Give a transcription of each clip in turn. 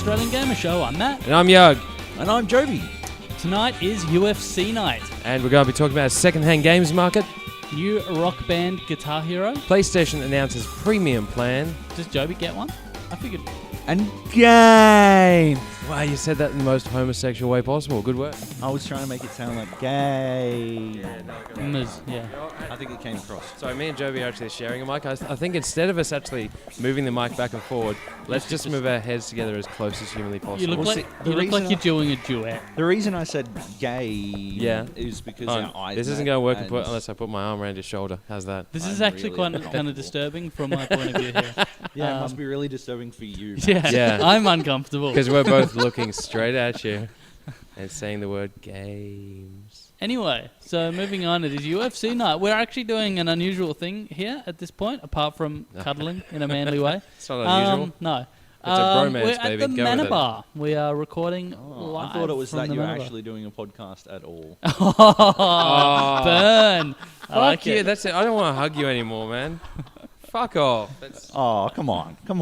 Australian Gamer Show. I'm Matt. And I'm Yug. And I'm Joby. Tonight is UFC night. And we're going to be talking about a second-hand games market. New rock band Guitar Hero. PlayStation announces premium plan. Does Joby get one? I figured. And game. Wow, you said that in the most homosexual way possible. Good work. I was trying to make it sound like gay. Yeah. I think it came across. So me and Joby are actually sharing a mic. I think instead of us actually moving the mic back and forward, let's just move our heads together as close as humanly possible. You look like you're doing a duet. The reason I said gay is because our eyes this isn't going to work unless I put my arm around your shoulder. How's that? This is actually kind of disturbing from my point of view here. Yeah, it must be really disturbing for you. Yeah, I'm uncomfortable. Because we're both looking straight at you and saying the word games. Anyway, so moving on, it is UFC night. We're actually doing an unusual thing here at this point, apart from cuddling in a manly way. It's not unusual. No. It's a bromance, we're baby. at the Go Manor with it. Bar. We are recording live. I thought it was from that the you were Manor Bar. actually doing a podcast at all. Oh, burn. I like Fuck you, it. that's it. I don't want to hug you anymore, man. Fuck off. Oh, come on. All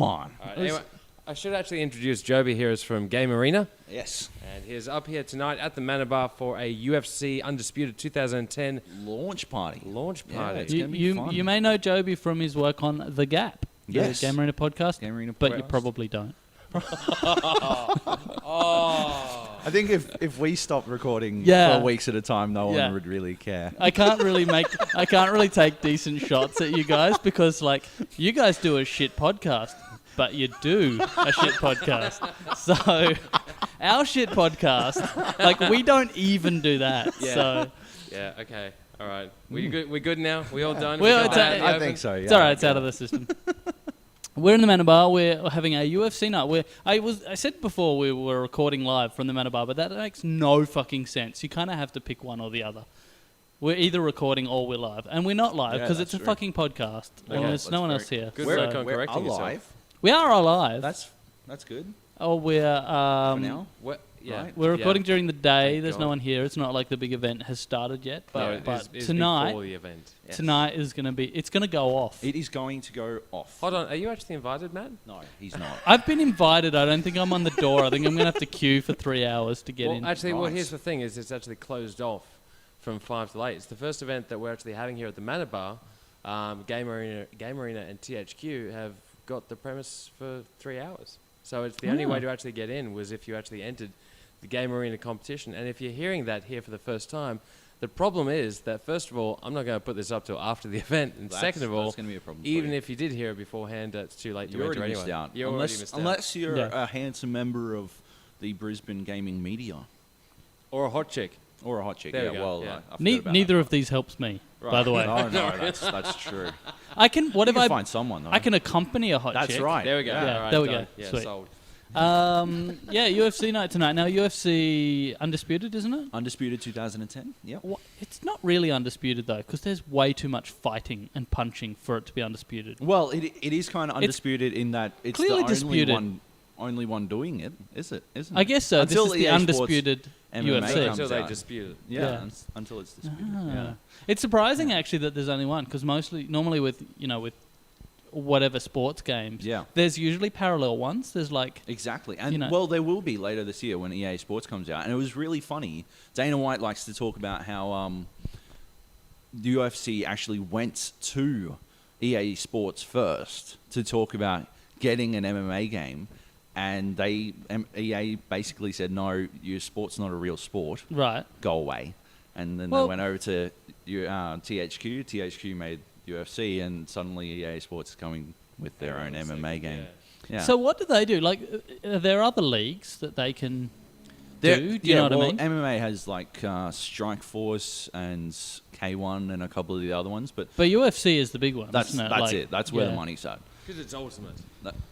right, anyway, I should actually introduce Joby here is from GameArena. Yes. And he is up here tonight at the Manor Bar for a UFC Undisputed 2010 Launch party. party. It's gonna be fun. You may know Joby from his work on The Gap, Yes. the GameArena podcast, GameArena but you podcast. probably don't. I think if we stopped recording Yeah. for weeks at a time, no Yeah. one would really care. I can't really take decent shots at you guys because you guys do a shit podcast, but you do a shit podcast. So our shit podcast, we don't even do that. Yeah. So Yeah, okay. All right. We good now? We all done? Well, We got that in the I oven? think so, yeah. it's all right. It's out of the system. We're in the Manor Bar. We're having a UFC night. I said before we were recording live from the Manor Bar, but that makes no fucking sense. You kind of have to pick one or the other. We're either recording or we're live, and we're not live Yeah, because that's it's a true. fucking podcast, and Okay, there's no one else here. Good We're, work on we're correcting yourself. alive. We are alive. That's good We're for now. What? Yeah. Right. we're recording during the day. Thank There's no God. one here. It's not like the big event has started yet, No, but it is tonight before the event. Yes. tonight is going to be. It's going to go off. It is going to go off. Hold on. Are you actually invited, Matt? No, he's not. I've been invited. I don't think I'm on the door. I think I'm going to have to queue for 3 hours to get in. Actually, Nice. here's the thing: is it's actually closed off from 5 to 8. It's the first event that we're actually having here at the Manor Bar. GameArena and THQ have got the premise for 3 hours. So it's the only way to actually get in was if you actually entered the GameArena competition. And if you're hearing that here for the first time, the problem is that, first of all, I'm not going to put this up till after the event. And second of all, that's going to be a problem. even if you did hear it beforehand, it's too late to you enter already anyway. missed out. You already missed out. Unless you're Yeah. a handsome member of the Brisbane gaming media Or a hot chick. or a hot chick. There yeah, we go, well, yeah. I forgot about Neither that. of these helps me, by the way. Oh no, that's true. I can. What You if can I? find someone though. I can accompany a hot That's chick. right. There we go. Yeah. All right, there we done. go. Yeah, Sweet. sold. UFC night tonight. Now UFC Undisputed, isn't it? Undisputed 2010. Yep. It's not really undisputed though, because there's way too much fighting and punching for it to be undisputed. Well, it is kind of undisputed in that it's clearly the disputed. only one doing it, is it? Isn't it? I guess so. Until This is the EA Sports undisputed MMA UFC. comes Until they out. dispute it. Yeah, Yeah. until it's disputed. Ah. Yeah. It's surprising actually that there's only one, because normally with whatever sports games, Yeah. there's usually parallel ones. There's Exactly. And there will be later this year when EA Sports comes out. And it was really funny. Dana White likes to talk about how the UFC actually went to EA Sports first to talk about getting an MMA game. And EA basically said, no, your sport's not a real sport. right. Go away. And then they went over to THQ. THQ made UFC, and suddenly EA Sports is coming with their own MMA game. Yeah. So what do they do? Are there other leagues that they can do? Do you know what I mean? MMA has Strikeforce and K1 and a couple of the other ones, but But UFC is the big one. that's isn't it? it. That's where the money's at. Because it's ultimate.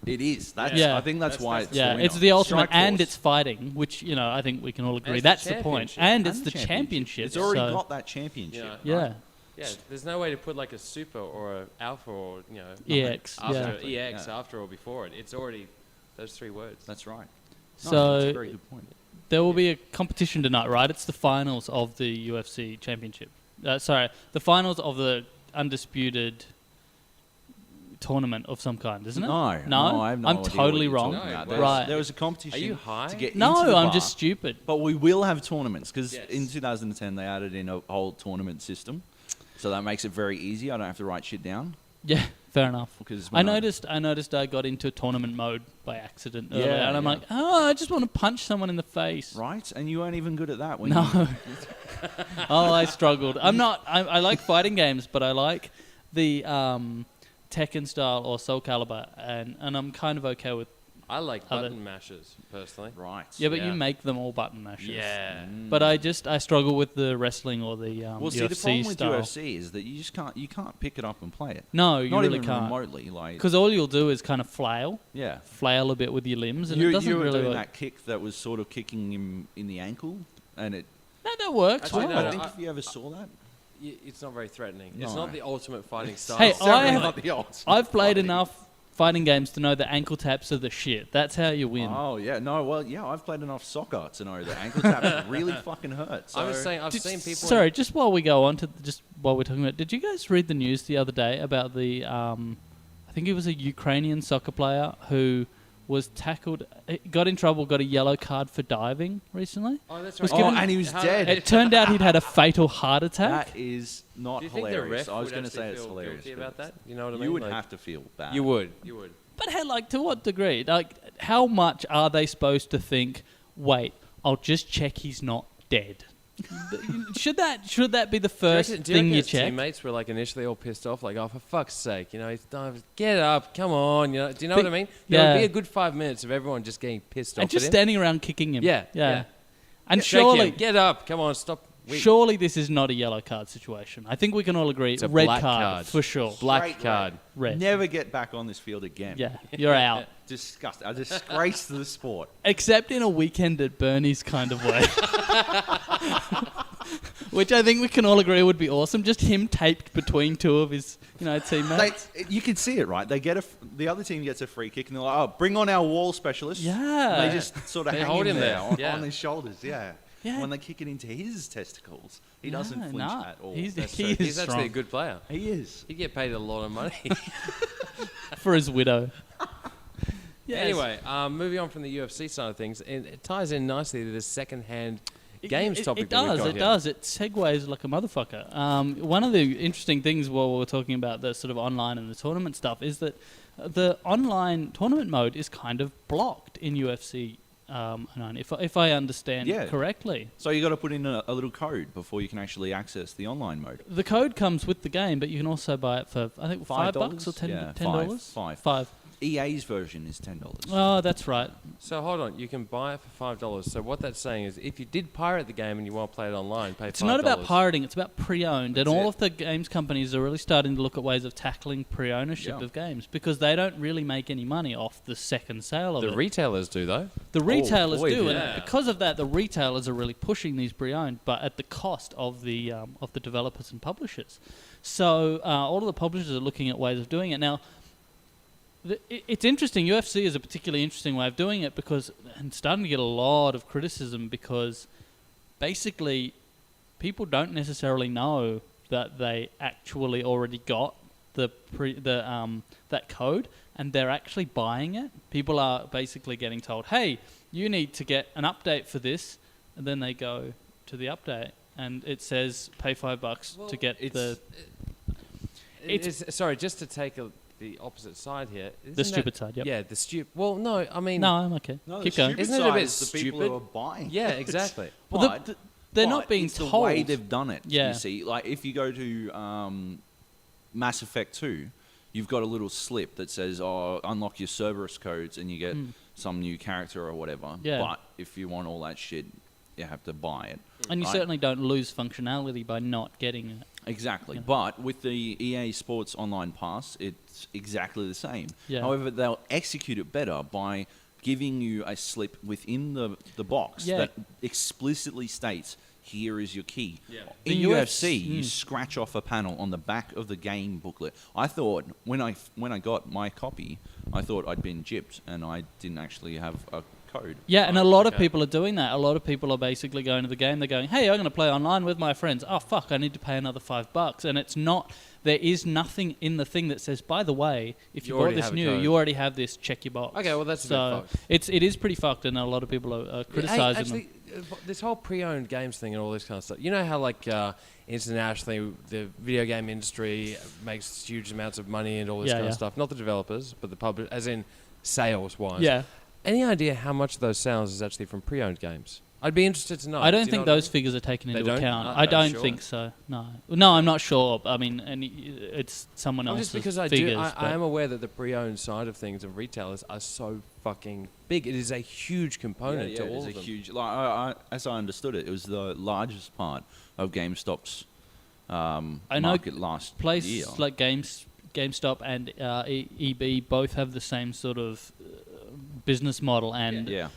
It is. That's, Yeah. I think that's why it's Yeah, the it's winner. the ultimate, and Strikeforce. it's fighting, which I think we can all agree. it's the That's the point, championship. and it's And the championship. It's already so- got that championship. Yeah. Yeah. Yeah, there's no way to put like a super or a alpha or EX. after Yeah. EX after or before it. It's already those 3 words. That's right. So that's a very good point. there will be a competition tonight, right? It's the finals of the UFC championship. The finals of the undisputed tournament of some kind, isn't it? No, I have no I'm idea what totally you're wrong. talking about. No, Right. There was a competition. Are you high? To get No, into the I'm bar, just stupid. But we will have tournaments because Yes. in 2010 they added in a whole tournament system, so that makes it very easy. I don't have to write shit down Yeah, fair enough. because I noticed I got into tournament mode by accident earlier, Yeah, and I'm yeah. like, oh, I just want to punch someone in the face. right, and you weren't even good at that. When No. you, Oh, I struggled. I'm not. I like fighting games, but I like the Tekken style or Soul Calibur, and I'm kind of okay with. I like Other- button mashers personally. right. Yeah, but Yeah. you make them all button mashers. Yeah. But I struggle with the wrestling or the Well, see, UFC the problem with style. UFC is that you can't pick it up and play it. No, you Not really even can't. remotely. Like, Because all you'll do is kind of flail yeah, a bit with your limbs, and you it doesn't were really doing work. that kick that was sort of kicking him in the ankle, and it. No, that works. Actually, well. no, I think I- if you ever saw that, It's not very threatening. It's No. not the ultimate fighting style. Hey, It's certainly I have- not the odds. I've played enough fighting games to know that ankle taps are the shit. That's how you win. Oh yeah, no, well yeah, I've played enough soccer to know that ankle taps really fucking hurt. So. I was saying, I've Did- seen people. Sorry, just while we go on to just while we're talking about, did you guys read the news the other day about the? I think it was a Ukrainian soccer player who was tackled, got in trouble, got a yellow card for diving recently. Oh, that's was right. given- and he was How- dead. It turned out he'd had a fatal heart attack. That is not Do you think the hilarious. ref I was would going to actually say it's feel hilarious. guilty but about that? You know what I mean? You would Like, have to feel bad. You would. You would. But hey, like, to what degree? Like, how much are they supposed to think? Wait, I'll just check he's not dead. should that be the first do you thing reckon you his check? teammates were like initially all pissed off, like, oh, for fuck's sake, you know, he's dived. Get up, come on, you know. Do you know what I mean? There Yeah. would be a good 5 minutes of everyone just getting pissed off And just at him. standing around kicking him. Yeah, yeah. yeah. And Shake surely, him. Get up, come on, stop. surely this is not a yellow card situation. I think we can all agree. It's a Red black card, card. for sure. Black Straight card. Red. Never get back on this field again. Yeah, you're out. Disgusting. A disgrace to the sport. Except in a weekend at Bernie's kind of way. Which I think we can all agree would be awesome. Just him taped between two of his, teammates. You can see it, right? They get the other team gets a free kick, and they're like, "Oh, bring on our wall specialist." Yeah. And they just sort of They hang hold him him there there, on, yeah. on his shoulders. Yeah. Yeah. When they kick it into his testicles, he doesn't No, flinch nah. at all. He's He's actually strong. a good player. He is. He'd get paid a lot of money. For his widow. Yes. Anyway, moving on from the UFC side of things, and it ties in nicely to this second-hand games topic It that we've does. got It here. does. It segues like a motherfucker. One of the interesting things while we're talking about the sort of online and the tournament stuff is that the online tournament mode is kind of blocked in UFC 9, if I understand Yeah. correctly. So you got to put in a little code before you can actually access the online mode. The code comes with the game, but you can also buy it for I think $5 or $10. Yeah, $10? Five. EA's version is $10. Oh, that's right. So hold on, you can buy it for $5. So what that's saying is, if you did pirate the game and you want to play it online, pay $5. It's not about pirating, it's about pre-owned. That's and all it. of the games companies are really starting to look at ways of tackling pre-ownership Yeah. of games because they don't really make any money off the second sale of The it. retailers do though. The retailers boy, do, yeah. and because of that, the retailers are really pushing these pre-owned, but at the cost of the developers and publishers. So all of the publishers are looking at ways of doing it now. It's interesting. UFC is a particularly interesting way of doing it because, and starting to get a lot of criticism because, basically, people don't necessarily know that they actually already got that code, and they're actually buying it. People are basically getting told, "Hey, you need to get an update for this," and then they go to the update, and it says, "Pay $5 to get the." Sorry, just to take the opposite side here. The stupid side, yep. Yeah, the stupid. Well, no, I mean. No, I'm okay. No, Keep the going. stupid Isn't it a side bit is the people stupid? who are buying. Yeah, exactly. Well, But- they're but not being it's told. the way they've done it. Yeah. You see, like if you go to Mass Effect 2, you've got a little slip that says, "Oh, unlock your Cerberus codes and you get some new character or whatever." Yeah. But if you want all that shit, you have to buy it. And you Right. certainly don't lose functionality by not getting it. Exactly. Yeah. But with the EA Sports Online Pass, it's exactly the same. Yeah. However, they'll execute it better by giving you a slip within the box Yeah. that explicitly states, here is your key. Yeah. In The UFC, UFC you scratch off a panel on the back of the game booklet. I thought, when I got my copy, I thought I'd been gypped and I didn't actually have a code. Yeah, and a lot of Okay. people are doing that. A lot of people are basically going to the game. They're going, "Hey, I'm going to play online with my friends. Oh fuck, I need to pay another $5." And it's not. There is nothing in the thing that says, "By the way, if you You bought already this have a new, code." you already have this. Check your box." Okay, well, that's a bit so fucked. it is pretty fucked, and a lot of people are criticizing them. Actually, this whole pre-owned games thing and all this kind of stuff. You know how like internationally the video game industry makes huge amounts of money and all this kind of stuff. Not the developers, but the public, as in sales-wise. Yeah. Any idea how much of those sales is actually from pre-owned games? I'd be interested to know. I don't Do you think know what those figures are taken They into don't? account. No, I don't sure. think so. No, I'm not sure. I mean, and it's someone I'm else's just because figures. I am aware that the pre-owned side of things of retailers are so fucking big. It is a huge component to all it's of a them. huge. As I understood it, it was the largest part of GameStop's I know market last year. Places like GameStop and EB both have the same sort of business model, and Yeah.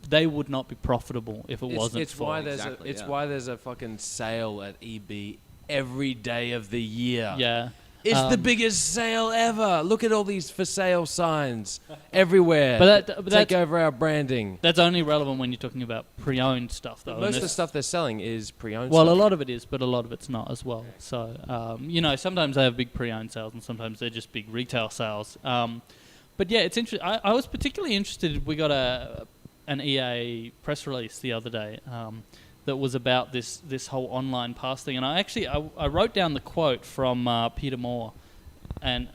they would not be profitable if it wasn't It's for why it. there's Exactly, it's yeah. why there's a fucking sale at EB every day of the year. Yeah. It's the biggest sale ever. Look at all these for sale signs everywhere. But Take that's over our branding. that's only relevant when you're talking about pre-owned stuff, though. Most and of the it's- stuff they're selling is pre-owned Well, a stuff. lot of it is, but a lot of it's not as well. So, sometimes they have big pre-owned sales, and sometimes they're just big retail sales. But yeah, it's interesting. I was particularly interested. We got an EA press release the other day that was about this whole online pass thing, and I wrote down the quote from Peter Moore, and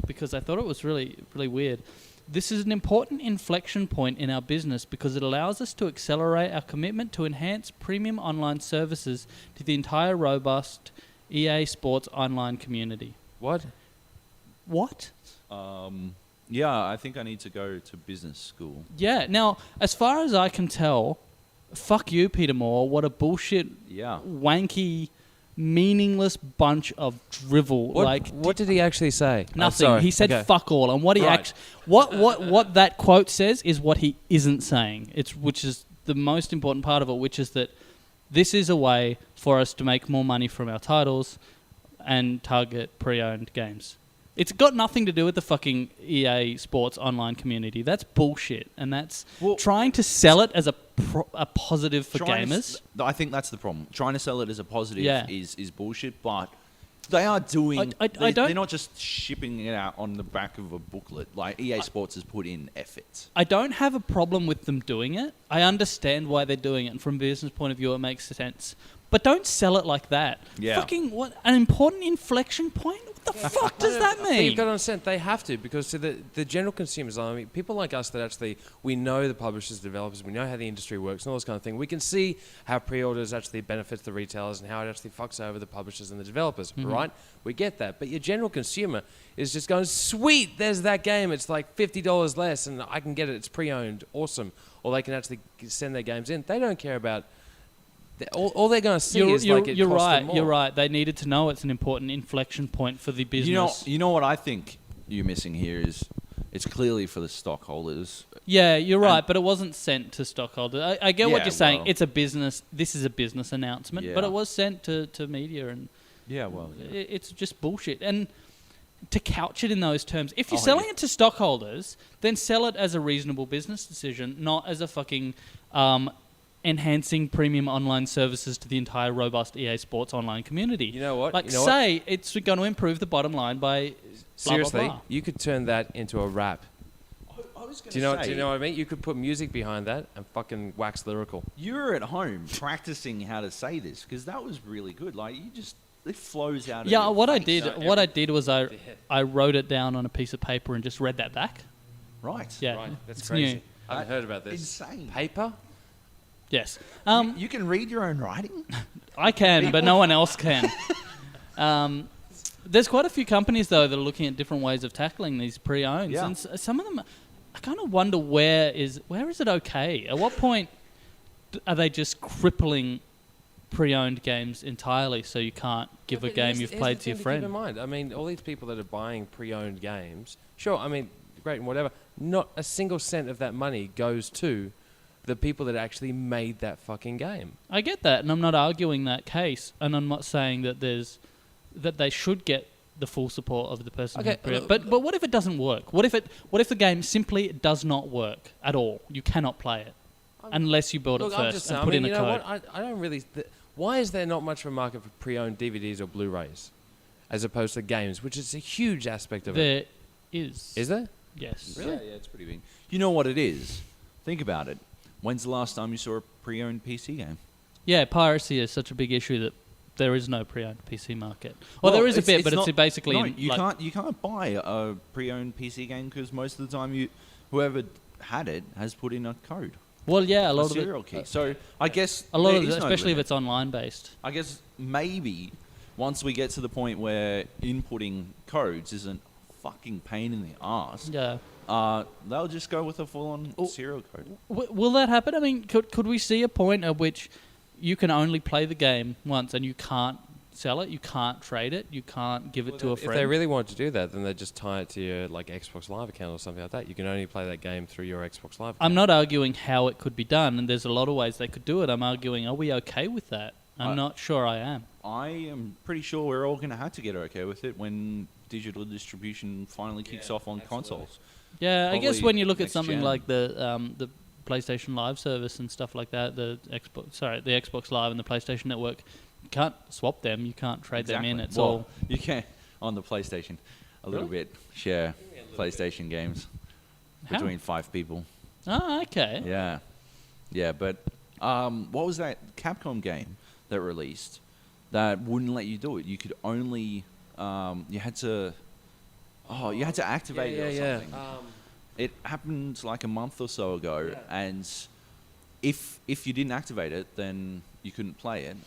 because I thought it was really really weird. This is an important inflection point in our business because it allows us to accelerate our commitment to enhance premium online services to the entire robust EA Sports online community. What? What? Yeah, I think I need to go to business school. Yeah. Now, as far as I can tell, fuck you, Peter Moore. What a bullshit, Yeah. wanky, meaningless bunch of drivel. What did he actually say? Nothing. Sorry. He said Okay. fuck all, and what he Right. what that quote says is what he isn't saying. Which is the most important part of it, which is that this is a way for us to make more money from our titles and target pre-owned games. It's got nothing to do with the fucking EA Sports online community. That's bullshit, and that's trying to sell it as a positive for gamers. I think that's the problem. Trying to sell it as a positive Yeah. is bullshit, but they are doing... I don't- They're not just shipping it out on the back of a booklet. Like, EA Sports has put in effort. I don't have a problem with them doing it. I understand why they're doing it, and from a business point of view, it makes sense. But don't sell it like that. Yeah. Fucking what? An important inflection point? What the fuck does that But you've mean? got to understand, they have to, because to the general consumers, I mean, people like us that actually, we know the publishers, developers, we know how the industry works and all this kind of thing. We can see how pre-orders actually benefits the retailers and how it actually fucks over the publishers and the developers, right? We get that. But your general consumer is just going, sweet, there's that game. It's like $50 less and I can get it. It's pre-owned. Awesome. Or they can actually send their games in. They don't care about... All they're going to see is like it you're costs right. them more. You're right. They needed to know it's an important inflection point for the business. You know what I think you're missing here is it's clearly for the stockholders. Yeah, you're right, but it wasn't sent to stockholders. I get what Yeah, you're saying. well- It's a business. This is a business announcement, but Yeah. it was sent to media, and Yeah, well... it's just bullshit. And to couch it in those terms, if you're Oh, selling yeah. it to stockholders, then sell it as a reasonable business decision, not as a fucking enhancing premium online services to the entire robust EA Sports online community. You know what? Like, You know what? say it's going to improve the bottom line by Seriously, blah, blah, blah. you could turn that into a rap. I was gonna Do you know? say, Do you know what I mean? You could put music behind that and fucking wax lyrical. You're at home practicing how to say this because that was really good. Like, it flows out of Yeah, your what I face. did, what I did was I wrote it down on a piece of paper and just read that back. Right. Yeah, Right, that's it's crazy. new. I haven't heard about this. Insane. Paper? Yes, You can read your own writing? I can, but no one else can. There's quite a few companies though that are looking at different ways of tackling these pre-owns, Yeah. and some of them, I kind of wonder where is it okay? At what point are they just crippling pre-owned games entirely, so you can't give a game you've played to your friend? Keep in mind, I mean, all these people that are buying pre-owned games, sure, I mean, great and whatever. Not a single cent of that money goes to the people that actually made that fucking game. I get that, and I'm not arguing that case, and I'm not saying that they should get the full support of the person. Okay, But what if it doesn't work? What if the game simply does not work at all? You cannot play it. unless you build Look, it I'm first just and saying, put in a you know code. what? I don't really... why is there not much of a market for pre-owned DVDs or Blu-rays as opposed to games, which is a huge aspect of it? There is. Is there? Yes. Really? Yeah, it's pretty big. You know what it is? Think about it. When's the last time you saw a pre-owned PC game? Yeah, piracy is such a big issue that there is no pre-owned PC market. Well, there is a bit, but it's basically... No, in, you can't buy a pre-owned PC game because most of the time whoever had it has put in a code. Well, yeah, a lot of serial it... key. So I guess... A lot there of it, is no especially if limit. it's online-based. I guess maybe once we get to the point where inputting codes isn't fucking pain in the ass, Yeah. they'll just go with a full-on serial code. Will that happen? I mean, could we see a point at which you can only play the game once and you can't sell it, you can't trade it, you can't give it to a friend? If they really want to do that, then they just tie it to your Xbox Live account or something like that. You can only play that game through your Xbox Live account. I'm not arguing how it could be done, and there's a lot of ways they could do it. I'm arguing, are we okay with that? I'm not sure I am. I am pretty sure we're all going to have to get okay with it when digital distribution finally kicks off on consoles. Yeah, I guess Probably when you look at next something gen. like the PlayStation Live service and stuff like that, the Xbox Live and the PlayStation Network, you can't swap them, you can't trade them in. It's all you can on the PlayStation a little bit share PlayStation games How? between 5 people. Oh, okay. Yeah, but what was that Capcom game that released that wouldn't let you do it? You could only you had to activate it or something. It happened like a month or so ago, and if you didn't activate it, then you couldn't play it.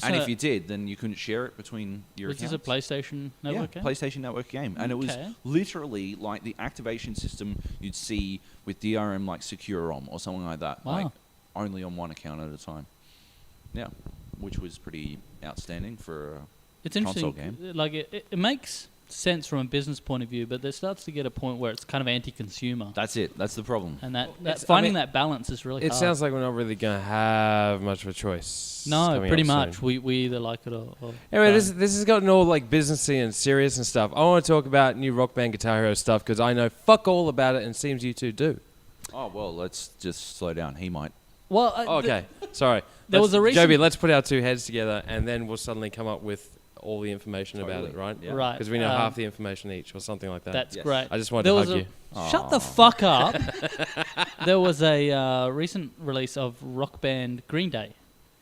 And if you did, then you couldn't share it between your was accounts. this a PlayStation Network game? PlayStation Network game. And it was Okay. literally like the activation system you'd see with DRM like Secure ROM or something like that. Wow. Like only on one account at a time. Yeah. Which was pretty outstanding for a It's console interesting. game. Like it makes sense from a business point of view, but there starts to get a point where it's kind of anti-consumer, That's it. That's the problem. and It's- finding that balance is really It hard. sounds like we're not really going to have much of a choice. No, coming pretty up much. soon. We either like it or Anyway, don't. this has gotten all like businessy and serious and stuff. I want to talk about new Rock Band Guitar Hero stuff because I know fuck all about it and it seems you two do. Oh, well, let's just slow down. He might. Well, Okay, sorry. There was a recent- Joby, let's put our two heads together and then we'll suddenly come up with all the information about it, right? Yeah. right? Because we know half the information each or something like that. That's Yes. great. I just wanted There to was hug a- you. Shut the fuck up. There was a recent release of Rock Band Green Day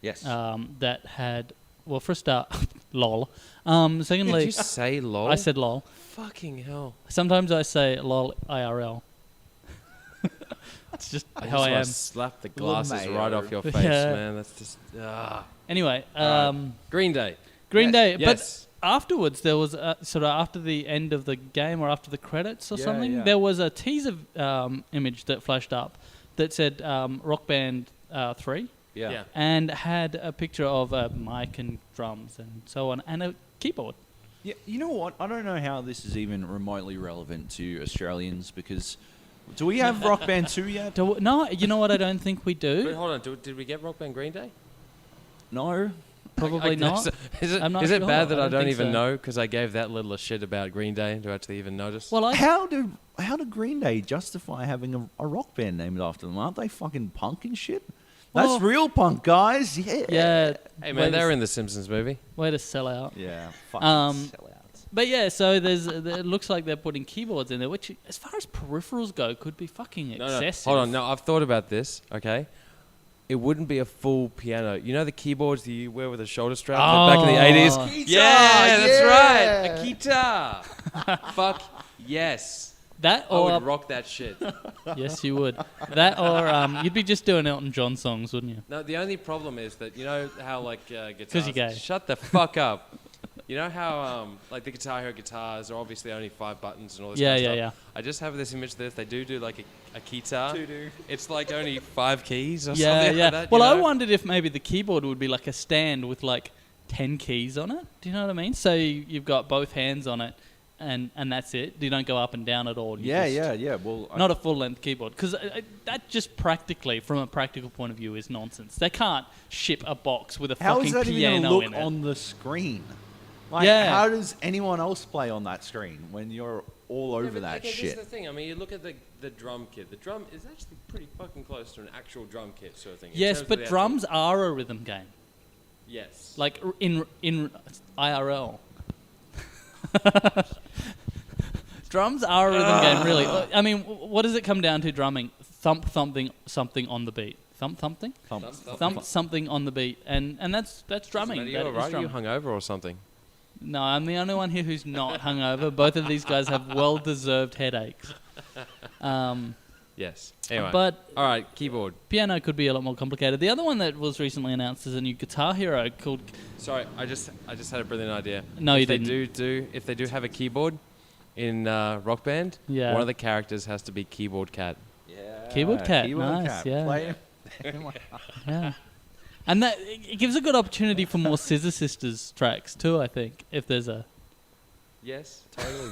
Yes. that had, well, for a start, lol. Did Secondly, you say lol? I said lol. Fucking hell. Sometimes I say lol IRL. It's just I how I am. slap the glasses LMAO. right off your face, Yeah. man. That's just... Anyway, Green Day. Green Yes. Day. Yes. But afterwards, there was sort of after the end of the game or after the credits or Yeah, something, yeah. there was a teaser image that flashed up that said Rock Band 3 yeah. and had a picture of a mic and drums and so on and a keyboard. Yeah, you know what? I don't know how this is even remotely relevant to Australians because do we have Rock Band 2 yet? No, you know what? I don't think we Wait, do. hold on. Did we get Rock Band Green Day? No. Probably not. Is I'm not it sure. bad that I I don't don't think even so. know because I gave that little a shit about Green Day to actually even notice? Well, How do Green Day justify having a rock band named after them? Aren't they fucking punk and shit? That's Well- real punk, guys. Yeah. yeah. hey man, they're in the Simpsons movie. Way to sell out. Yeah. Fucking sellouts. But yeah, so it looks like they're putting keyboards in there, which, as far as peripherals go, could be fucking No, excessive. hold on. No, I've thought about this. Okay, it wouldn't be a full piano. You know the keyboards that you wear with a shoulder strap back in the '80s. Guitar, Yeah, that's yeah. right. A guitar. Fuck yes. That I or would rock that shit. yes, you would. That or you'd be just doing Elton John songs, wouldn't you? No, the only problem is that you know how like guitars. 'Cause you're gay. Shut the fuck up. You know how like the Guitar Hero guitars are obviously only 5 buttons and all this Yeah, kind of yeah, stuff. I just have this image that if they do like a guitar, Doo-doo. it's like only 5 keys or Yeah, something yeah. like that. Well, you I know? wondered if maybe the keyboard would be like a stand with like 10 keys on it. Do you know what I mean? So you've got both hands on it, and that's it. You don't go up and down at all. You just- Yeah. Well, Not a full-length keyboard, because that just practically, from a practical point of view, is nonsense. They can't ship a box with a how fucking is that even piano going to in look it. on the screen? Like, Yeah. how does anyone else play on that screen when you're all over but, that okay, shit? This is the thing. I mean, you look at the drum kit. The drum is actually pretty fucking close to an actual drum kit sort of thing. Yes, but drums are a rhythm game. Yes. Like in IRL. Drums are a rhythm game, really. I mean, what does it come down to? Drumming, thump something on the beat. Thump something on the beat, and that's drumming. Are you alright? Are you hungover or something? No, I'm the only one here who's not hungover. Both of these guys have well-deserved headaches. Yes. Anyway. But all right, keyboard. Piano could be a lot more complicated. The other one that was recently announced is a new Guitar Hero called. Sorry, I just had a brilliant idea. No, if you they didn't. If they do have a keyboard in Rock Band, Yeah. one of the characters has to be Keyboard Cat. Yeah. Keyboard Cat, nice, yeah. Play Yeah. And that it gives a good opportunity for more Scissor Sisters tracks too, I think, if there's a... Yes, totally.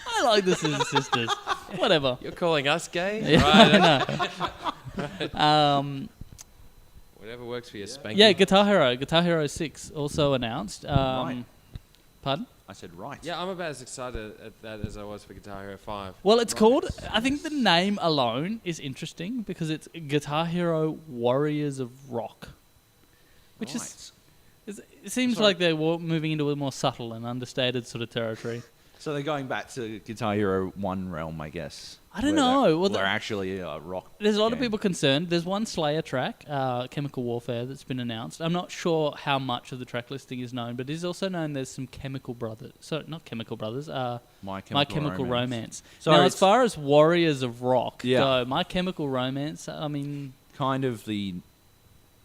I like the Scissor Sisters. Whatever. You're calling us gay? Yeah, Right. no. Whatever works for you, Spanky. Yeah, Guitar Hero 6 also announced. Right. Pardon? I said right. Yeah, I'm about as excited at that as I was for Guitar Hero 5. Well, it's called... I think the name alone is interesting because it's Guitar Hero Warriors of Rock. Which is... It seems like they're moving into a more subtle and understated sort of territory. So they're going back to Guitar Hero 1 realm, I guess. I don't know. Well, they're actually a rock. There's a lot of game. people concerned. There's one Slayer track, Chemical Warfare, that's been announced. I'm not sure how much of the track listing is known, but it is also known there's some Chemical Brothers. So, not Chemical Brothers, My Chemical Romance. So now, as far as Warriors of Rock Yeah. go, My Chemical Romance, I mean... Kind of the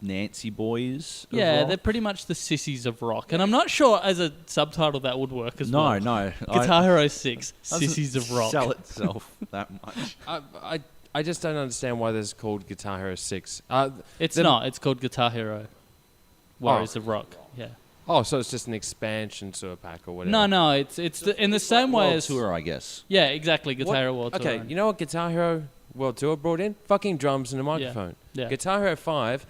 Nancy boys of Yeah, rock. they're pretty much the sissies of rock. And I'm not sure as a subtitle that would work as well. No. Guitar Hero 6, doesn't Sissies of Rock. Sell itself that much. I just don't understand why this is called Guitar Hero 6. It's not. It's called Guitar Hero Warriors of Rock. Yeah. Oh, so it's just an expansion sort of pack or whatever. No, it's in the same way World as... Tour, I guess. Yeah, exactly. Guitar Hero World Tour. Okay, you know what Guitar Hero World Tour brought in? Fucking drums and a microphone. Yeah. Guitar Hero 5,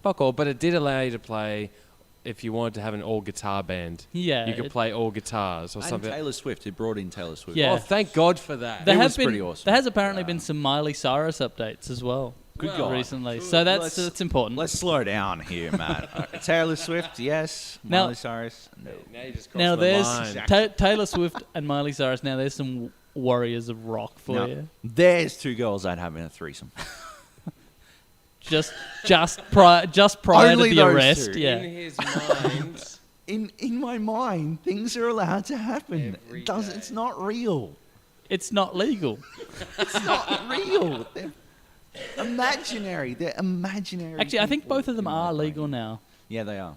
fuck all, but it did allow you to play, if you wanted to have an all-guitar band. Yeah. You could play all guitars or And something. Taylor Swift. It brought in Taylor Swift. Yeah. Oh, thank God for that. There It have was been, pretty awesome. There has apparently been some Miley Cyrus updates as well. Good God. Recently. So that's important. Let's slow down here, Matt. Taylor Swift, yes. Now- Miley Cyrus, no. Now you just crossed Now the there's line. Taylor Swift and Miley Cyrus. Now there's some Warriors of Rock for No. you. There's two girls I'd have in a threesome. Just prior Only to the those arrest. two. Yeah. In his mind, In my mind, things are allowed to happen. Every It's day. not real. It's not legal. It's not real. They're imaginary. They're imaginary. Actually, I think people both of them in my are brain. legal now. Yeah, they are.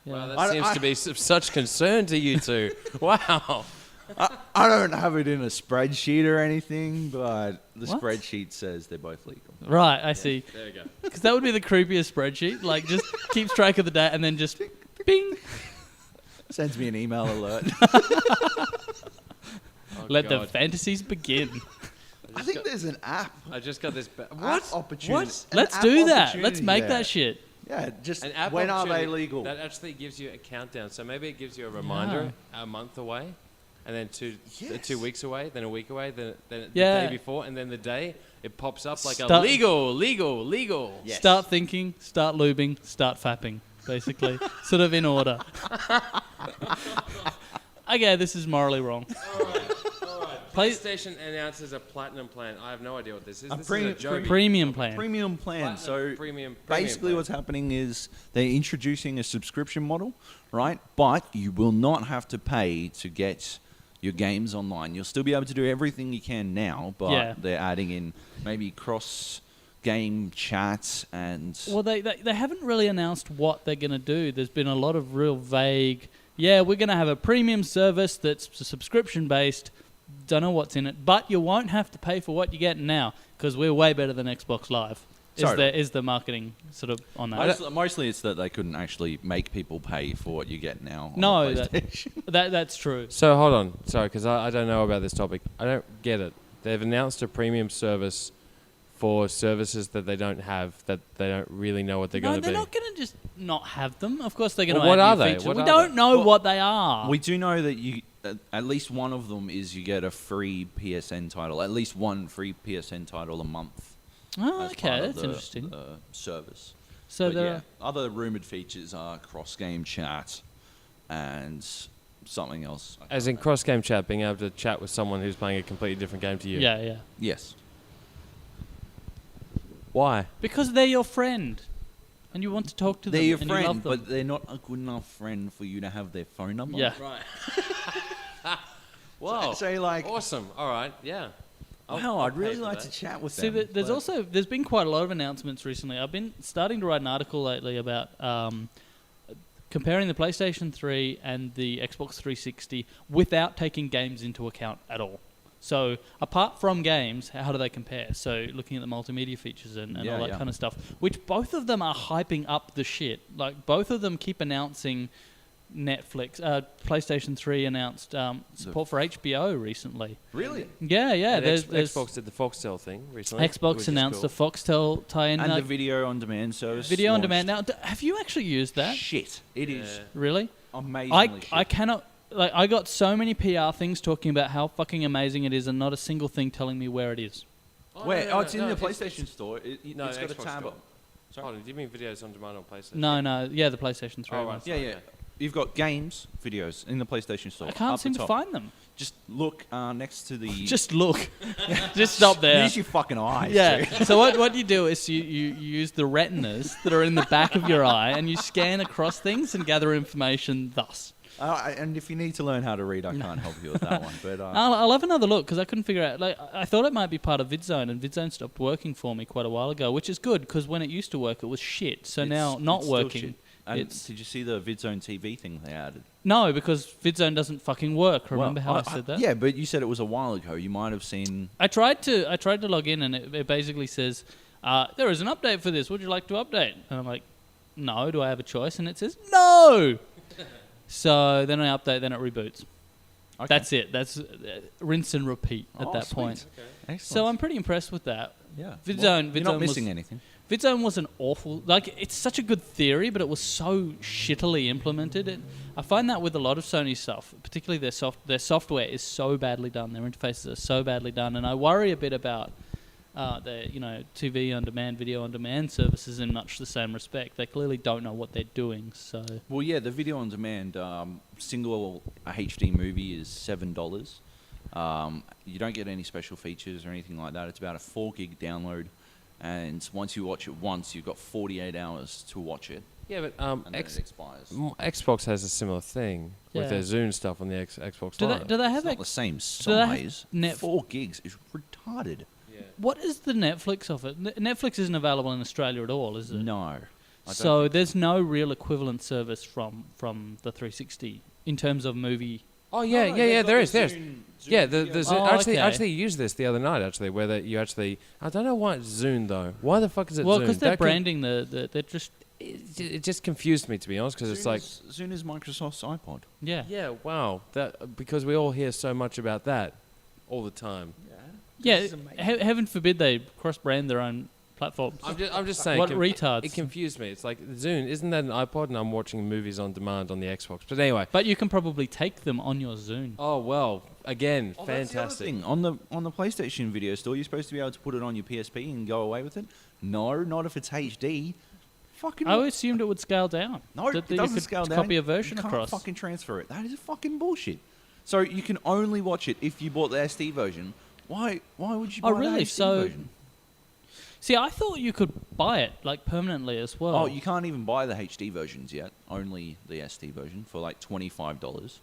Yeah. wow, that I- seems I- to be of such concern to you two. Wow. I don't have it in a spreadsheet or anything, but the What? spreadsheet says they're both legal. Right, I see. There you go. Because that would be the creepiest spreadsheet. Like, just keeps track of the date and then just bing. Sends me an email alert. Oh, Let the God. fantasies begin. I think there's an app. I just got this. App opportunity. an Let's app do that. opportunity Let's make there. that shit. Yeah, just An app when are they opportunity legal? That actually gives you a countdown. So maybe it gives you a reminder a month away, and then 2 Yes. 2 weeks away, then a week away, then Yeah. the day before, and then the day it pops up like a Start- legal. Yes. Start thinking, start lubing, start fapping, basically. Sort of in order. Okay, this is morally wrong. All right. Play- PlayStation announces a platinum plan. I have no idea what this is. A This premium- is a Joby. Premium plan. Premium plan. Platinum So premium basically, plan. what's happening is they're introducing a subscription model, right? But you will not have to pay to get your games online. You'll still be able to do everything you can now, but Yeah. they're adding in maybe cross-game chats and Well, they haven't really announced what they're going to do. There's been a lot of real vague, we're going to have a premium service that's subscription-based. Don't know what's in it. But you won't have to pay for what you get now because we're way better than Xbox Live. Totally. Is the marketing sort of on that? Mostly it's that they couldn't actually make people pay for what you get now on No, the PlayStation. That's true. So hold on, sorry, because I don't know about this topic. I don't get it. They've announced a premium service for services that they don't have, that they don't really know what they're going to be. No, they're not going to just not have them. Of course, they're going to. Well, what add are new they? features. What We are don't they? know Well, what they are. We do know that you at least one of them is you get a free PSN title, at least one free PSN title a month. Oh, as okay, part of that's the, interesting. service. So But there. yeah, other rumored features are cross-game chat and something else. I As can't in remember. cross-game chat, being able to chat with someone who's playing a completely different game to you. Yeah. Yes. Why? Because they're your friend, and you want to talk to them. They're your and you love friend, them. but they're not a good enough friend for you to have their phone number. Yeah. Right. Wow. So like, Awesome. All right. Yeah. wow, I'd really like to chat with See, them. there's been quite a lot of announcements recently. I've been starting to write an article lately about comparing the PlayStation 3 and the Xbox 360 without taking games into account at all. So apart from games, how do they compare? So looking at the multimedia features and all that kind of stuff, which both of them are hyping up the shit. Like both of them keep announcing Netflix. PlayStation 3 announced support for HBO recently. Really? Yeah. And There's Xbox did the Foxtel thing recently. Xbox announced a Foxtel tie-in. And the video on demand service. video on launched. demand. Now, have you actually used that? Shit, it is Really? amazingly shit. I cannot. Like, I got so many PR things talking about how fucking amazing it is, and not a single thing telling me where it is. Where? Oh, it's in the PlayStation Store. No, it's got a Xbox tab. Store. Sorry? Hold on, do you mean videos on demand on PlayStation? No, yeah, the PlayStation 3. Oh, one. right. Yeah. You've got games, videos in the PlayStation Store. I can't up the seem to top. find them. Just look next to the. Just look. Just stop there. Use your fucking eyes. Yeah. Too. So what you do is you use the retinas that are in the back of your eye, and you scan across things and gather information thus. And if you need to learn how to read, I can't help you with that one. But I'll have another look because I couldn't figure out. Like, I thought it might be part of VidZone, and VidZone stopped working for me quite a while ago, which is good because when it used to work, it was shit. So now not it's still working. shit. And did you see the VidZone TV thing they added? No, because VidZone doesn't fucking work. Remember how I said that? Yeah, but you said it was a while ago. You might have seen. I tried to log in, and it basically says there is an update for this. Would you like to update? And I'm like, no. Do I have a choice? And it says no. So then I update, then it reboots. Okay. That's it. That's rinse and repeat at that Sweet. point. Okay. So I'm pretty impressed with that. Yeah. VidZone, you're not VidZone missing was- anything. VidZone was an awful, like, it's such a good theory, but it was so shittily implemented. I find that with a lot of Sony stuff, particularly their software is so badly done, their interfaces are so badly done, and I worry a bit about their, TV on demand, video on demand services in much the same respect. They clearly don't know what they're doing. So Well, yeah, the video on demand single HD movie is $7. You don't get any special features or anything like that. It's about a 4 gig download. And once you watch it once, you've got 48 hours to watch it, Yeah, but and then it expires. Xbox has a similar thing with Yeah. their Zune stuff on the Xbox do Live. they have It's not that? the same do they have size. Netf- 4 gigs is retarded. Yeah. What is the Netflix of it? Netflix isn't available in Australia at all, is it? No. I don't So think there's no real equivalent service from the 360 in terms of movie. Oh yeah, there is. Yeah, the Zune. Oh, I okay. actually used this the other night. Actually, where you actually, I don't know why it's Zune though. Why the fuck is it Well, Zune? because they're That con- branding they're just It just confused me, to be honest, because it's like, Zune is Microsoft's iPod. yeah. yeah, wow, that because we all hear so much about that all the time. Yeah, heaven forbid they cross-brand their own platforms. I'm just saying. What it- retards? It confused me. It's like Zune, isn't that an iPod? And I'm watching movies on demand on the Xbox. But anyway. But you can probably take them on your Zune. Oh well, again, Oh, that's the other fantastic. thing. On the PlayStation video store, you're supposed to be able to put it on your PSP and go away with it. No, not if it's HD. Fucking I assumed it would scale down. no, that it you doesn't could scale down. copy a version you can't across. fucking transfer it. That is fucking bullshit. So you can only watch it if you bought the SD version. Why would you buy Oh, really? the HD So- version? See, I thought you could buy it like permanently as well. Oh, you can't even buy the HD versions yet. Only the SD version for like $25.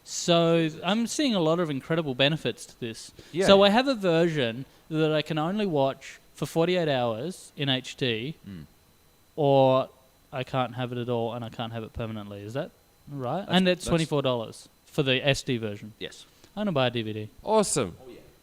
So I'm seeing a lot of incredible benefits to this. Yeah. So I have a version that I can only watch for 48 hours in HD, or I can't have it at all and I can't have it permanently. Is that right? And it's $24 for the SD version. Yes. I'm gonna buy a DVD. Awesome.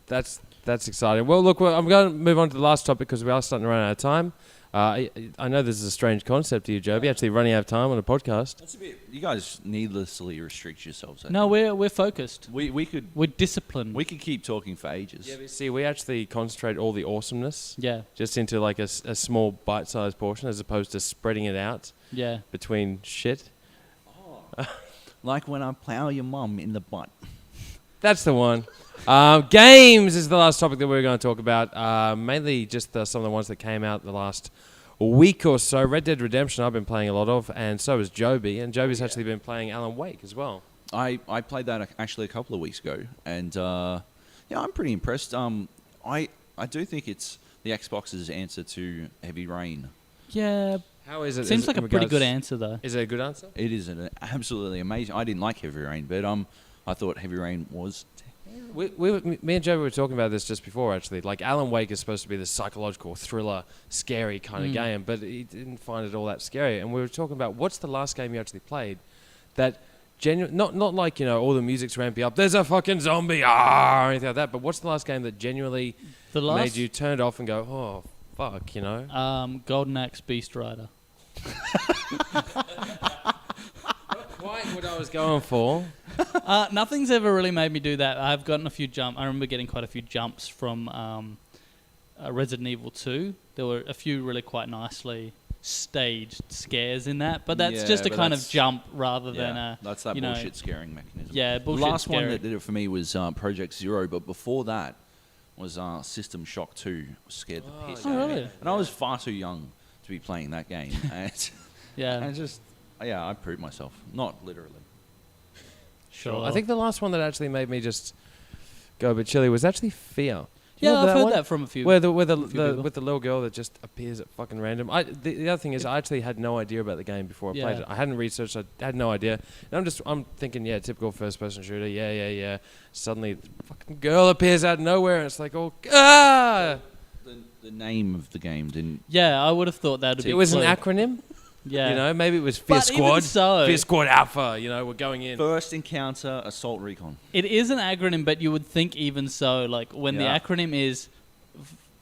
That's exciting. Well, look, I'm going to move on to the last topic because we are starting to run out of time. I know this is a strange concept to you, Joby, actually running out of time on a podcast. That's a bit. You guys needlessly restrict yourselves. No, we're focused. We're disciplined. We could keep talking for ages. Yeah, but see, we actually concentrate all the awesomeness just into like a small bite-sized portion as opposed to spreading it out between shit. Like when I plow your mum in the butt. That's the one. Games is the last topic that we're going to talk about. Mainly just some of the ones that came out the last week or so. Red Dead Redemption I've been playing a lot of, and so has Joby. And Joby's actually been playing Alan Wake as well. I played that actually a couple of weeks ago, and I'm pretty impressed. I do think it's the Xbox's answer to Heavy Rain. Yeah. How is it? Seems like a pretty good answer, though. Is it a good answer? It is absolutely amazing. I didn't like Heavy Rain, but I thought Heavy Rain was. Me and Joby were talking about this just before, actually. Like, Alan Wake is supposed to be the psychological thriller, scary kind of game, but he didn't find it all that scary. And we were talking about what's the last game you actually played that not like, all the music's ramping up, there's a fucking zombie, or anything like that, but what's the last game that genuinely made you turn it off and go, oh, fuck, Golden Axe Beast Rider. Quite what I was going for. Nothing's ever really made me do that. I've gotten a few I remember getting quite a few jumps from Resident Evil 2. There were a few really quite nicely staged scares in that, but that's just a kind of jump rather than a... That's that bullshit scaring mechanism. Yeah, bullshit The last one that did it for me was Project Zero, but before that was System Shock 2. Scared the piss out of me. And I was far too young to be playing that game. And I proved myself. Not literally. Sure. I think the last one that actually made me just go a bit chilly was actually Fear. Yeah, I've heard that from a few. With the little girl that just appears at fucking random. The other thing is I actually had no idea about the game before I played it. I hadn't researched. I had no idea. And I'm thinking, typical first person shooter. Yeah. Suddenly, the fucking girl appears out of nowhere, and it's like, oh, ah! The name of the game didn't. Yeah, I would have thought that would be. It was an acronym. Yeah. Maybe it was Fear Squad. Even so, Fear Squad Alpha, we're going in. First encounter, Assault Recon. It is an acronym, but you would think even so, like when the acronym is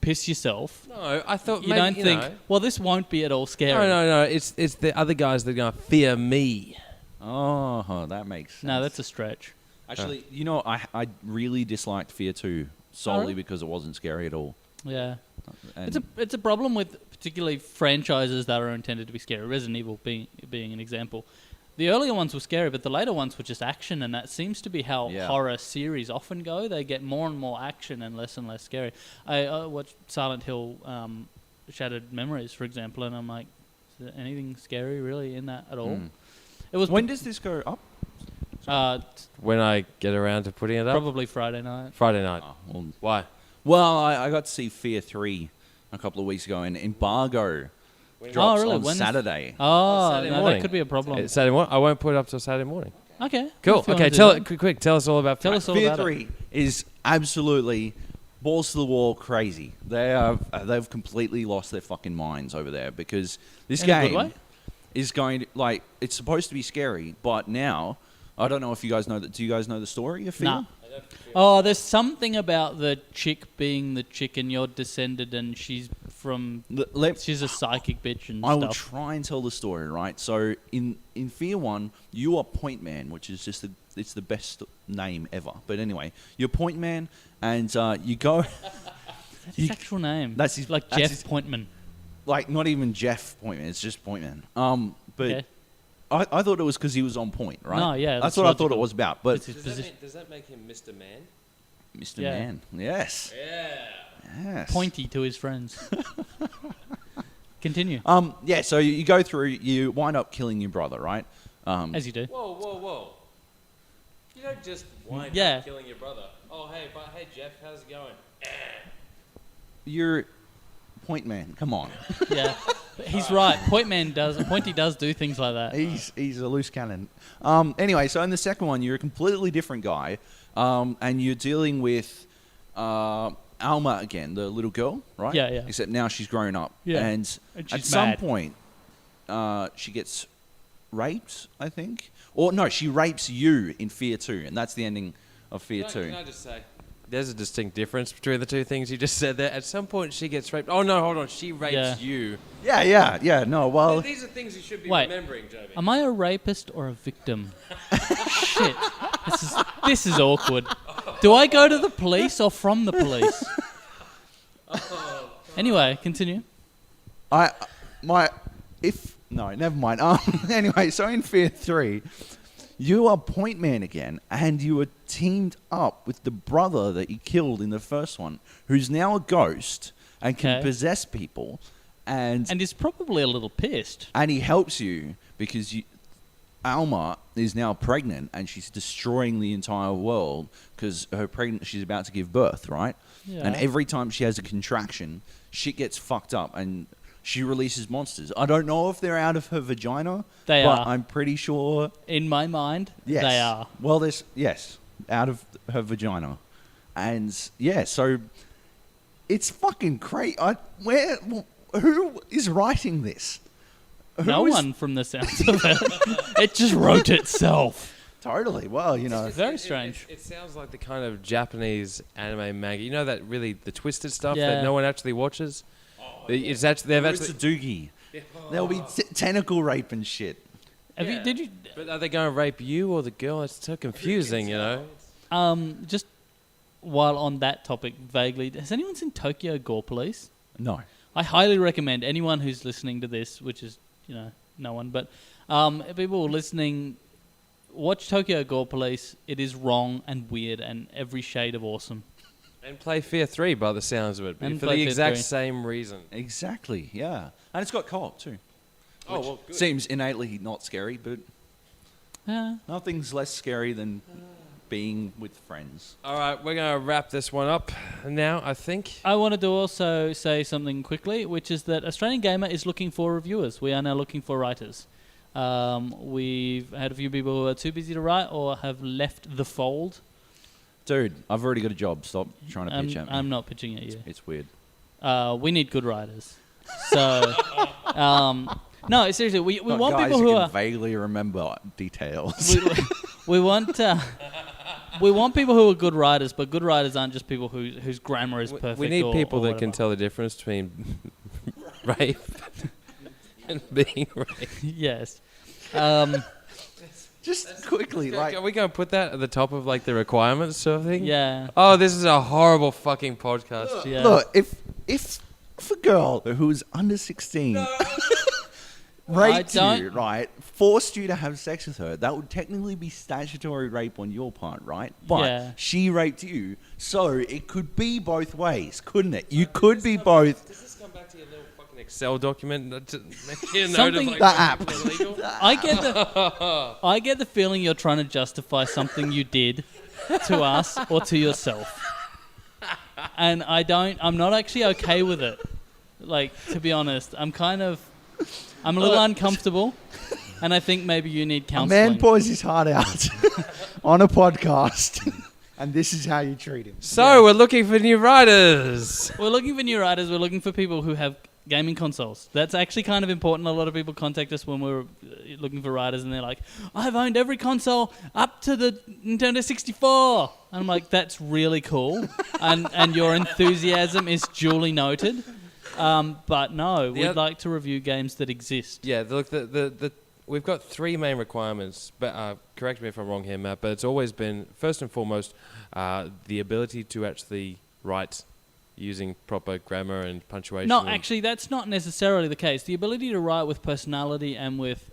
piss yourself. No, I thought you don't think, well, this won't be at all scary. No. It's the other guys that are going to fear me. Oh, that makes sense. No, that's a stretch. Actually, I really disliked Fear 2 solely because it wasn't scary at all. Yeah. It's a problem with particularly franchises that are intended to be scary. Resident Evil being an example. The earlier ones were scary, but the later ones were just action, and that seems to be how horror series often go. They get more and more action and less scary. I watched Silent Hill Shattered Memories, for example, and I'm like, is there anything scary really in that at all? It was. When does this go up? When I get around to putting it up? Probably Friday night. Friday night. Oh, well, why? Well, I got to see Fear 3 a couple of weeks ago, and Embargo drops on Saturday. Saturday morning. That could be a problem. Saturday morning? I won't put it up till Saturday morning. Okay. Cool. Okay, quick. Tell us all about Fear. Fear 3 is absolutely balls to the wall crazy. They've completely lost their fucking minds over there because this game is going to, it's supposed to be scary, but now, I don't know if you guys know that. Do you guys know the story of Fear? Nah. Oh, there's something about the chick being the chick and you're descended and she's from... she's a psychic bitch and stuff. I will try and tell the story, right? So, in Fear 1, you are Point Man, which is just it's the best name ever. But anyway, you're Point Man and you go... That's his actual name. That's his... Like Jeff Pointman. Like, not even Jeff Pointman, it's just Point Man. But... Okay. I thought it was because he was on point, right? No, yeah. That's what I thought it was about. But does that make him Mr. Man? Mr. Man, yes. Yeah. Yes. Pointy to his friends. Continue. So you go through, you wind up killing your brother, right? As you do. Whoa. You don't just wind up killing your brother. Oh, hey, Jeff, how's it going? You're Point Man, come on. Yeah. He's right. Pointy does do things like that. He's a loose cannon. Anyway, so in the second one, you're a completely different guy, and you're dealing with Alma again, the little girl, right? Yeah. Except now she's grown up, and at some point, she gets raped, I think, or no, she rapes you in Fear 2, and that's the ending of Fear 2. Can I just say, There's a distinct difference between the two things you just said there. At some point, she gets raped. Oh, no, hold on. She rapes you. Yeah. No, well, These are things you should be Wait. remembering, Joby. Am I a rapist or a victim? Shit. This is awkward. Do I go to the police or from the police? Anyway, continue. Never mind. Anyway, so in Fear 3, you are Point Man again, and you were teamed up with the brother that you killed in the first one, who's now a ghost and can possess people, and he's probably a little pissed. And he helps you because Alma is now pregnant, and she's destroying the entire world because she's about to give birth, right? Yeah. And every time she has a contraction, shit gets fucked up, and she releases monsters. I don't know if they're out of her vagina. They but are. I'm pretty sure. In my mind, yes, they are. Well, out of her vagina, and so it's fucking crazy. Who is writing this? No one from the sounds of it. It just wrote itself. Totally. Well, Very strange. It sounds like the kind of Japanese anime manga. You know that really the twisted stuff Yeah. that no one actually watches. It's actually It's a doogie. There'll be tentacle rape and shit. Did you? But are they going to rape you or the girl? It's so confusing, Just while on that topic, vaguely, has anyone seen Tokyo Gore Police? No. I highly recommend anyone who's listening to this, which is no one, but people listening, watch Tokyo Gore Police. It is wrong and weird and every shade of awesome. And play Fear 3 by the sounds of it, And for play the Fear exact 3. same reason. Exactly. Yeah, and it's got co-op too. Oh, well, good. Seems innately not scary, but Yeah. nothing's less scary than being with friends. All right, we're going to wrap this one up now, I think. I wanted to also say something quickly, which is that Australian Gamer is looking for reviewers. We are now looking for writers. We've had a few people who are too busy to write or have left the fold. Dude, I've already got a job. Stop trying to pitch at me. I'm not pitching at you. It's weird. We need good writers. So, no, seriously, we want guys people who can are vaguely remember details. we want people who are good writers, but good writers aren't just people whose grammar is perfect. We need people or that can tell the difference between rape and being raped. Yes. Just quickly, Are we going to put that at the top of the requirements sort of thing? Yeah. Oh, this is a horrible fucking podcast. Yeah. Look, if a girl who's under 16 raped you, right, forced you to have sex with her, that would technically be statutory rape on your part, right? But she raped you, so it could be both ways, couldn't it? You could be both. Does this come back to your little fucking Excel document to make you a note Something- of The app. illegal? I get the feeling you're trying to justify something you did to us or to yourself. And I'm not actually okay with it. To be honest, I'm a little uncomfortable, and I think maybe you need A counseling. man pours his heart out on a podcast, and this is how you treat him. So, we're looking for new writers. We're looking for new writers. We're looking for people who have gaming consoles. That's actually kind of important. A lot of people contact us when we're looking for writers, and they're like, I've owned every console up to the Nintendo 64. And I'm like, that's really cool. and your enthusiasm is duly noted. But no, we'd like to review games that exist. Yeah, look, we've got three main requirements, but correct me if I'm wrong here, Matt, but it's always been, first and foremost, the ability to actually write using proper grammar and punctuation. No, actually, that's not necessarily the case. The ability to write with personality and with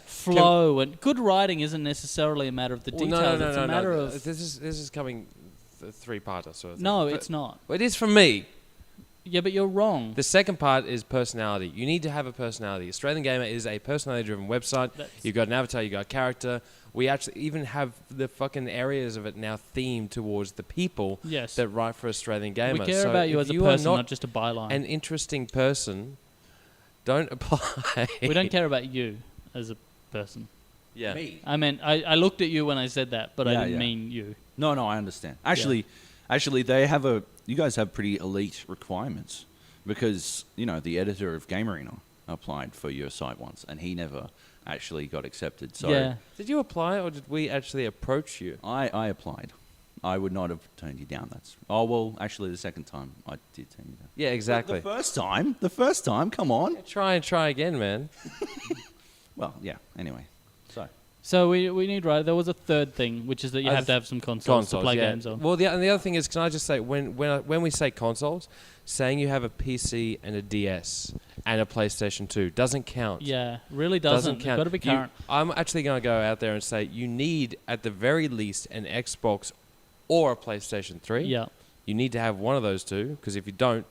flow and good writing isn't necessarily a matter of the details. No, it's a matter of... This is coming three-parter sort of thing. No, it's not. Well, it is for me. Yeah, but you're wrong. The second part is personality. You need to have a personality. Australian Gamer is a personality-driven website. You've got an avatar, you've got a character. We actually even have the fucking areas of it now themed towards the people that write for Australian Gamer. We care about you as a person, not just a byline. An interesting person, don't apply. We don't care about you as a person. Yeah. Me. I mean, I looked at you when I said that, but I didn't mean you. No, I understand. Actually, you guys have pretty elite requirements because, the editor of GameArena applied for your site once and he never actually got accepted. So yeah. Did you apply or did we actually approach you? I applied. I would not have turned you down. Actually, the second time I did turn you down. Yeah, exactly. The first time, come on. Try again, man. Well, yeah, anyway. So we need, right, there was a third thing, which is that you have to have some consoles to play games on. Well, and the other thing is, can I just say, when we say consoles, saying you have a PC and a DS and a PlayStation 2 doesn't count. Yeah, really doesn't. Count. Got to be current. I'm actually going to go out there and say you need, at the very least, an Xbox or a PlayStation 3. Yeah. You need to have one of those two, because if you don't...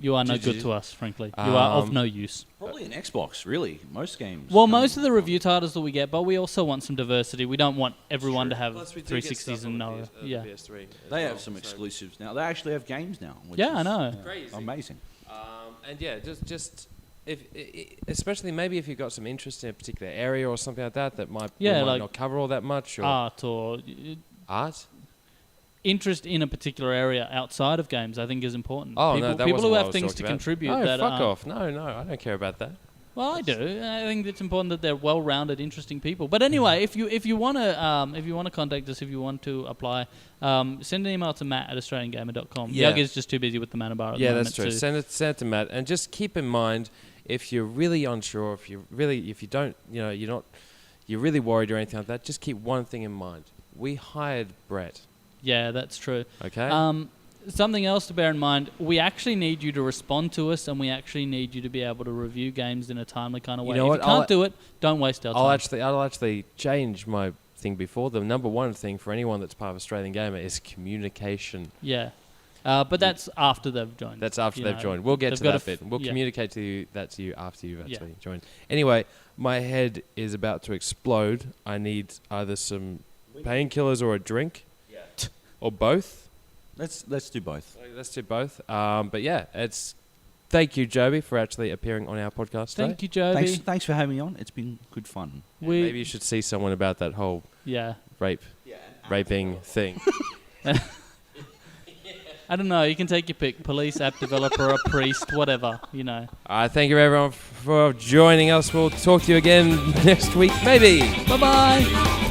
You are no good to us, frankly. You are of no use. Probably an Xbox, really. Most games. Well, most of the review titles that we get, but we also want some diversity. We don't want everyone to have 360s and no. Yeah. PS3 they have some exclusives now. They actually have games now. Which Yeah, I is, know. Crazy. Amazing. And yeah, just if especially maybe if you've got some interest in a particular area or something like that might like not cover all that much. Or art or art. Interest in a particular area outside of games, I think, is important. Oh, people, no, that people wasn't who what I have was things talking to about. contribute. No, that fuck off. No, I don't care about that. Well, I do. I think it's important that they're well-rounded, interesting people. But anyway, if you want to contact us, if you want to apply, send an email to matt@australiangamer.com. Yeah. Yug is just too busy with the Mana Bar at the Yeah, moment. that's true. Send it to Matt, and just keep in mind, if you're really unsure, if you don't, you're really worried or anything like that, just keep one thing in mind. We hired Brett. Yeah, that's true. Okay. Something else to bear in mind, we actually need you to respond to us, and we actually need you to be able to review games in a timely kind of way. You know if what? you can't do it, don't waste our time. I'll actually change my thing before. The number one thing for anyone that's part of Australian Gamer is communication. Yeah. But that's after they've joined. That's after they've joined. We'll get to that bit. We'll communicate to you after you've actually joined. Anyway, my head is about to explode. I need either some painkillers or a drink. Yeah. Or both. Let's do both. Let's do both. But yeah, thank you, Joby, for actually appearing on our podcast today. Thank you, Joby. Thanks for having me on. It's been good fun. Maybe you should see someone about that whole raping thing. I don't know. You can take your pick. Police, app developer, a priest, whatever, All right, thank you, everyone, for joining us. We'll talk to you again next week, maybe. Bye-bye.